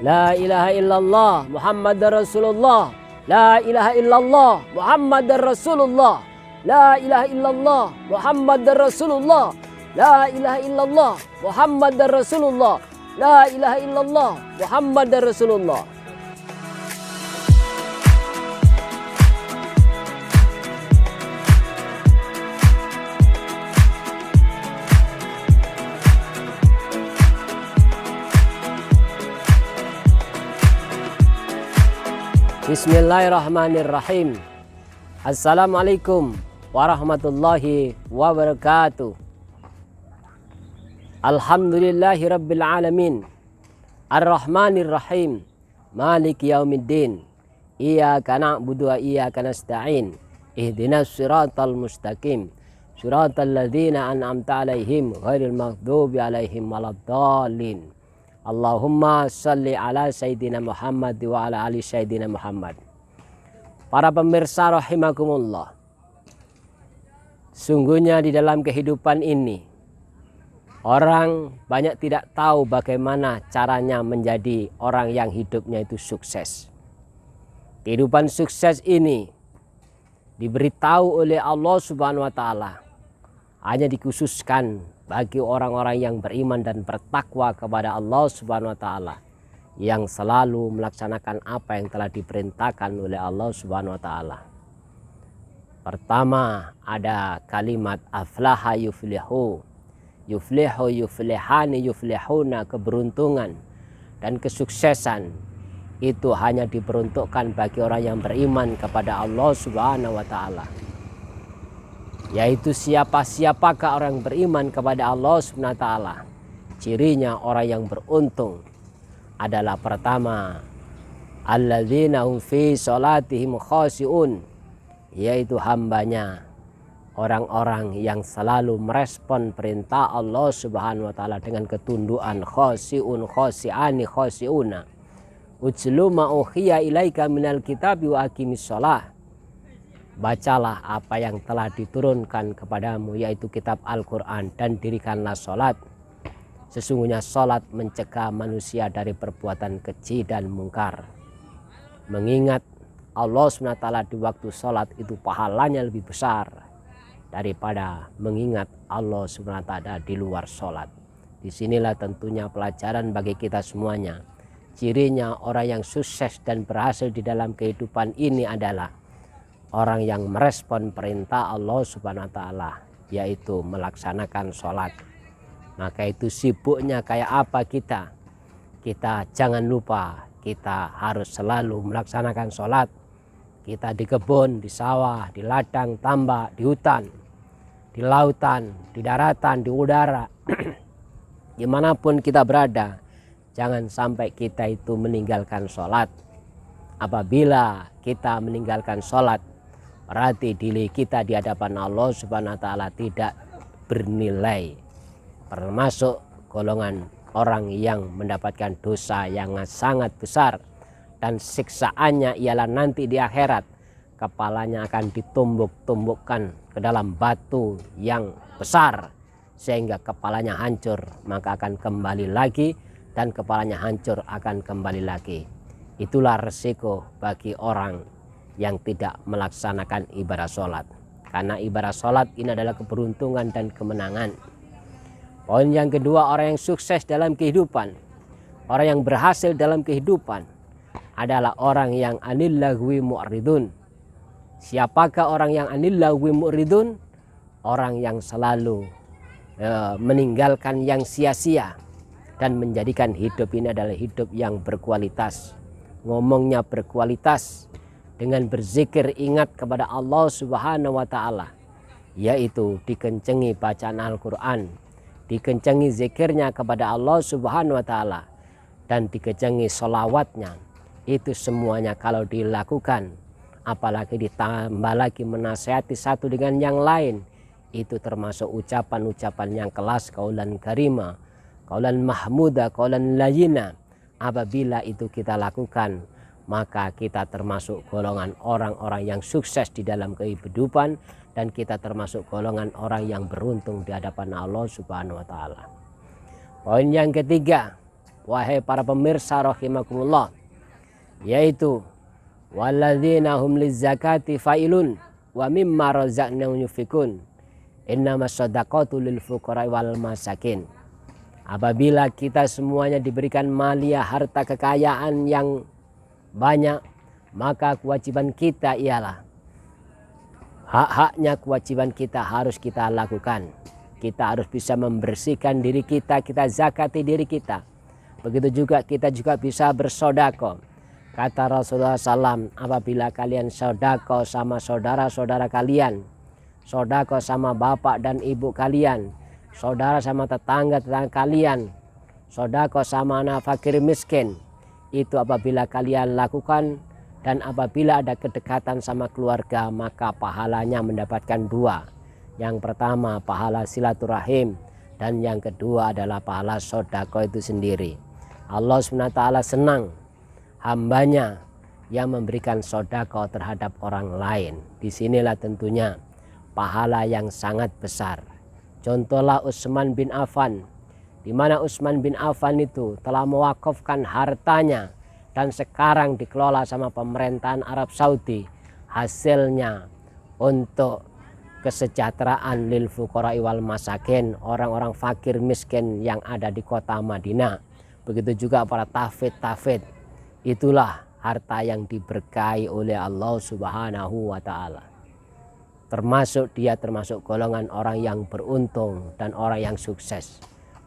La ilaha illallah Muhammadar Rasulullah. La ilaha illallah Muhammadar Rasulullah. La ilaha illallah Muhammadar Rasulullah. La ilaha illallah Muhammadar Rasulullah. La ilaha illallah Muhammadar Rasulullah. Bismillahirrahmanirrahim. Assalamualaikum warahmatullahi wabarakatuh. Alhamdulillahi rabbil alamin. Ar-Rahmanirrahim. Maliki yaumiddin. Iyyaka na'budu wa iyyaka nasta'in. Ihdinas siratal mustaqim. Siratal ladzina an'amta 'alaihim ghairil maghdubi 'alaihim waladdallin. Allahumma salli ala Sayyidina Muhammad wa ala ali Sayyidina Muhammad. Para pemirsa rahimakumullah, sungguhnya di dalam kehidupan ini orang banyak tidak tahu bagaimana caranya menjadi orang yang hidupnya itu sukses. Kehidupan sukses ini diberitahu oleh Allah Subhanahu wa taala hanya dikhususkan bagi orang-orang yang beriman dan bertakwa kepada Allah Subhanahu wa taala, yang selalu melaksanakan apa yang telah diperintahkan oleh Allah Subhanahu wa taala. Pertama ada kalimat aflaha yuflihu. Yuflihu yuflihani yuflihuna, keberuntungan dan kesuksesan itu hanya diperuntukkan bagi orang yang beriman kepada Allah Subhanahu wa taala. Yaitu siapakah orang beriman kepada Allah Subhanahu wa taala? Cirinya orang yang beruntung adalah pertama, alladzina hum fi sholatihim khashi'un, yaitu hambanya orang-orang yang selalu merespon perintah Allah Subhanahu wa taala dengan ketundukan. Khashi'un khashi'ani khashi'una ujlu ma uhiya ilaika minal kitabi wa aqimis shalah. Bacalah apa yang telah diturunkan kepadamu, yaitu kitab Al-Quran, dan dirikanlah sholat. Sesungguhnya sholat mencegah manusia dari perbuatan keji dan mungkar. Mengingat Allah SWT di waktu sholat itu pahalanya lebih besar daripada mengingat Allah SWT di luar sholat. Disinilah tentunya pelajaran bagi kita semuanya. Cirinya orang yang sukses dan berhasil di dalam kehidupan ini adalah orang yang merespon perintah Allah Subhanahu wa taala, yaitu melaksanakan sholat. Maka itu sibuknya kayak apa kita jangan lupa kita harus selalu melaksanakan sholat. Kita di kebun, di sawah, di ladang, tambak, di hutan, di lautan, di daratan, di udara, dimanapun kita berada, jangan sampai kita itu meninggalkan sholat. Apabila kita meninggalkan sholat, berarti diri kita di hadapan Allah Subhanahu wa taala tidak bernilai, termasuk golongan orang yang mendapatkan dosa yang sangat besar, dan siksaannya ialah nanti di akhirat kepalanya akan ditumbuk-tumbukkan ke dalam batu yang besar sehingga kepalanya hancur, maka akan kembali lagi dan kepalanya hancur akan kembali lagi. Itulah resiko bagi orang yang tidak melaksanakan ibadah sholat. Karena ibadah sholat ini adalah keberuntungan dan kemenangan. Poin yang kedua, orang yang sukses dalam kehidupan, orang yang berhasil dalam kehidupan adalah orang yang anil lagwi mu'ridun. Siapakah orang yang anil lagwi mu'ridun? Orang yang selalu meninggalkan yang sia-sia dan menjadikan hidup ini adalah hidup yang berkualitas. Ngomongnya berkualitas, dengan berzikir ingat kepada Allah Subhanahu wa taala, yaitu dikencengi bacaan Al-Quran, dikencengi zikirnya kepada Allah Subhanahu wa taala, dan dikencengi sholawatnya. Itu semuanya kalau dilakukan, apalagi ditambah lagi menasihati satu dengan yang lain, itu termasuk ucapan-ucapan yang kelas, qaulan karima, qaulan mahmuda, qaulan layyina. Apabila itu kita lakukan, maka kita termasuk golongan orang-orang yang sukses di dalam kehidupan, dan kita termasuk golongan orang yang beruntung di hadapan Allah Subhanahu wa taala. Poin yang ketiga, wahai para pemirsa rahimakumullah, yaitu walladzina hum lizzakati fa'ilun wa mimma razaqnahum yunfikun innamas shadaqatu lil fuqara wal masakin. Apabila kita semuanya diberikan malia, harta kekayaan yang banyak, maka kewajiban kita ialah hak-haknya, kewajiban kita harus kita lakukan. Kita harus bisa membersihkan diri kita, kita zakati diri kita. Begitu juga kita juga bisa bersodako. Kata Rasulullah SAW, apabila kalian sodako sama saudara-saudara kalian, sodako sama bapak dan ibu kalian, saudara sama tetangga-tetangga kalian, sodako sama anak fakir miskin, itu apabila kalian lakukan dan apabila ada kedekatan sama keluarga, maka pahalanya mendapatkan dua. Yang pertama pahala silaturahim, dan yang kedua adalah pahala sodako itu sendiri. Allah SWT senang hambanya yang memberikan sodako terhadap orang lain. Disinilah tentunya pahala yang sangat besar. Contohlah Utsman bin Affan, di mana Utsman bin Affan itu telah mewakafkan hartanya dan sekarang dikelola sama pemerintahan Arab Saudi, hasilnya untuk kesejahteraan lil fuqara wal masakin, orang-orang fakir miskin yang ada di kota Madinah. Begitu juga para tafid. Itulah harta yang diberkahi oleh Allah Subhanahu wa taala. Termasuk golongan orang yang beruntung dan orang yang sukses.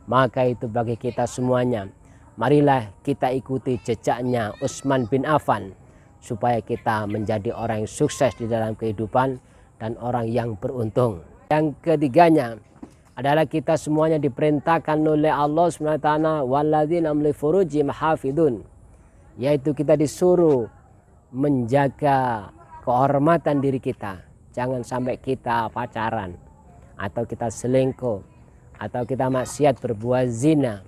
Maka itu bagi kita semuanya, marilah kita ikuti jejaknya Utsman bin Affan supaya kita menjadi orang yang sukses di dalam kehidupan dan orang yang beruntung. Yang ketiganya adalah kita semuanya diperintahkan oleh Allah SWT, walladzina hum li furujihim hafidun, yaitu kita disuruh menjaga kehormatan diri kita. Jangan sampai kita pacaran, atau kita selingkuh, atau kita maksiat berbuat zina.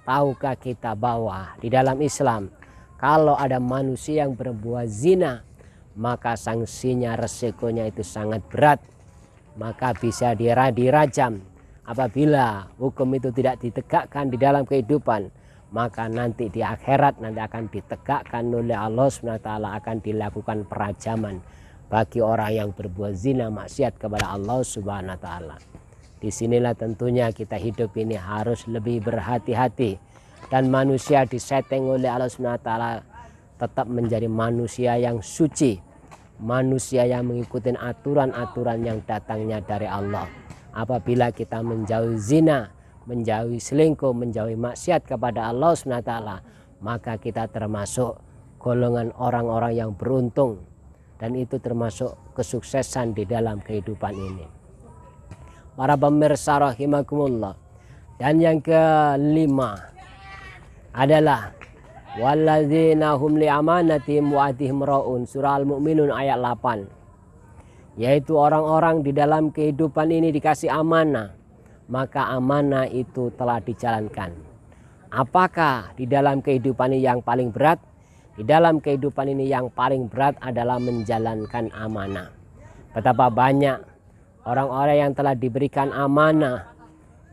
Tahukah kita bahwa di dalam Islam, kalau ada manusia yang berbuat zina, maka sanksinya, resikonya itu sangat berat. Maka bisa dirajam. Apabila hukum itu tidak ditegakkan di dalam kehidupan, maka nanti di akhirat nanti akan ditegakkan oleh Allah SWT, akan dilakukan perajaman bagi orang yang berbuat zina, maksiat kepada Allah Subhanahu wa taala. Disinilah tentunya kita hidup ini harus lebih berhati-hati, dan manusia disetting oleh Allah Subhanahu wa taala tetap menjadi manusia yang suci, manusia yang mengikuti aturan-aturan yang datangnya dari Allah. Apabila kita menjauhi zina, menjauhi selingkuh, menjauhi maksiat kepada Allah Subhanahu wa taala, maka kita termasuk golongan orang-orang yang beruntung. Dan itu termasuk kesuksesan di dalam kehidupan ini. Para pemirsa rahimakumullah. Dan yang kelima adalah walladzina hum li amanatihim wa ahdihim raun, surah Al-Mu'minun ayat 8. Yaitu orang-orang di dalam kehidupan ini dikasih amanah, maka amanah itu telah dijalankan. Apakah di dalam kehidupan ini yang paling berat? Di dalam kehidupan ini yang paling berat adalah menjalankan amanah. Betapa banyak orang-orang yang telah diberikan amanah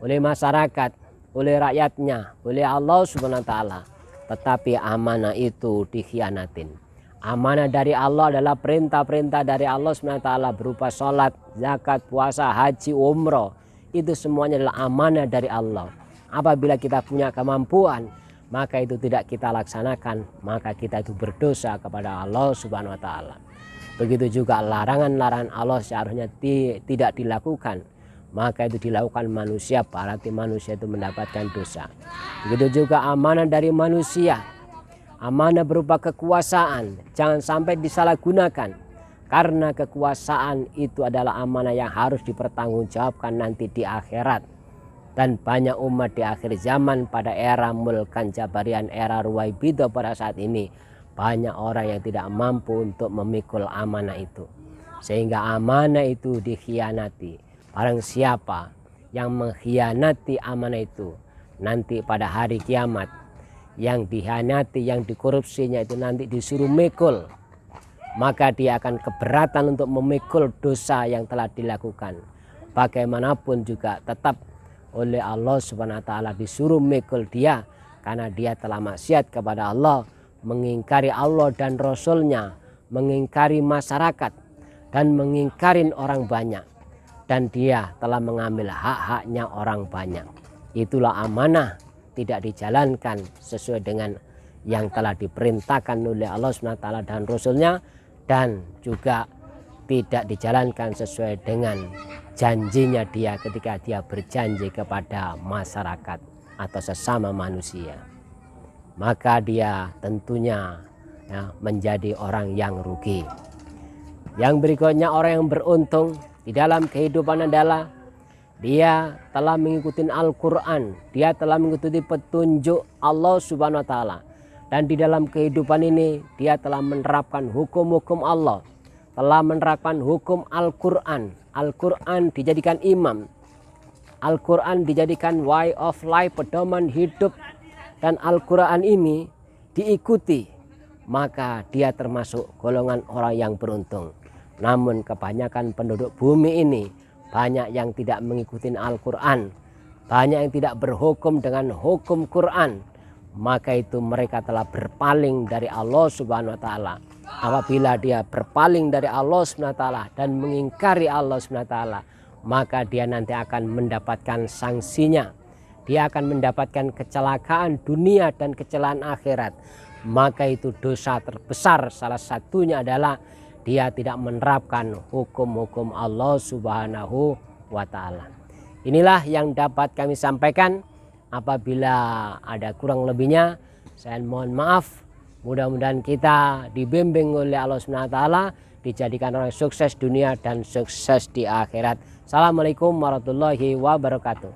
oleh masyarakat, oleh rakyatnya, oleh Allah Subhanahu wa taala, tetapi amanah itu dikhianatin. Amanah dari Allah adalah perintah-perintah dari Allah Subhanahu wa taala berupa salat, zakat, puasa, haji, umroh. Itu semuanya adalah amanah dari Allah. Apabila kita punya kemampuan, maka itu tidak kita laksanakan, maka kita itu berdosa kepada Allah Subhanahu wa taala. Begitu juga larangan-larangan Allah seharusnya tidak dilakukan, maka itu dilakukan manusia, berarti manusia itu mendapatkan dosa. Begitu juga amanah dari manusia, amanah berupa kekuasaan, jangan sampai disalahgunakan, karena kekuasaan itu adalah amanah yang harus dipertanggungjawabkan nanti di akhirat. Dan banyak umat di akhir zaman pada era Mulkan Jabarian, era Ruwaibidah pada saat ini, banyak orang yang tidak mampu untuk memikul amanah itu, sehingga amanah itu dikhianati. Barang siapa yang mengkhianati amanah itu, nanti pada hari kiamat yang dikhianati, yang dikorupsinya itu nanti disuruh mikul, maka dia akan keberatan untuk memikul dosa yang telah dilakukan. Bagaimanapun juga tetap oleh Allah Subhanahu wa taala disuruh mikul dia, karena dia telah maksiat kepada Allah, mengingkari Allah dan Rasulnya, mengingkari masyarakat, dan mengingkari orang banyak. Dan dia telah mengambil hak-haknya orang banyak. Itulah amanah, tidak dijalankan sesuai dengan yang telah diperintahkan oleh Allah SWT dan Rasulnya, dan juga tidak dijalankan sesuai dengan janjinya dia ketika dia berjanji kepada masyarakat atau sesama manusia. Maka dia tentunya menjadi orang yang rugi. Yang berikutnya, orang yang beruntung di dalam kehidupan adalah dia telah mengikuti Al-Quran, dia telah mengikuti petunjuk Allah Subhanahu wa Ta'ala, dan di dalam kehidupan ini dia telah menerapkan hukum-hukum Allah, telah menerapkan hukum Al-Quran. Al-Quran dijadikan imam, Al-Quran dijadikan way of life, pedoman hidup, dan Al-Quran ini diikuti, maka dia termasuk golongan orang yang beruntung. Namun kebanyakan penduduk bumi ini banyak yang tidak mengikuti Al-Quran, banyak yang tidak berhukum dengan hukum Quran, maka itu mereka telah berpaling dari Allah Subhanahu wa Ta'ala. Apabila dia berpaling dari Allah Subhanahu wa Ta'ala dan mengingkari Allah Subhanahu wa Ta'ala, maka dia nanti akan mendapatkan sanksinya. Dia akan mendapatkan kecelakaan dunia dan kecelakaan akhirat. Maka itu dosa terbesar salah satunya adalah dia tidak menerapkan hukum-hukum Allah Subhanahu wa Ta'ala. Inilah yang dapat kami sampaikan. Apabila ada kurang lebihnya, saya mohon maaf. Mudah-mudahan kita dibimbing oleh Allah Subhanahu wa Ta'ala, dijadikan orang sukses dunia dan sukses di akhirat. Assalamualaikum warahmatullahi wabarakatuh.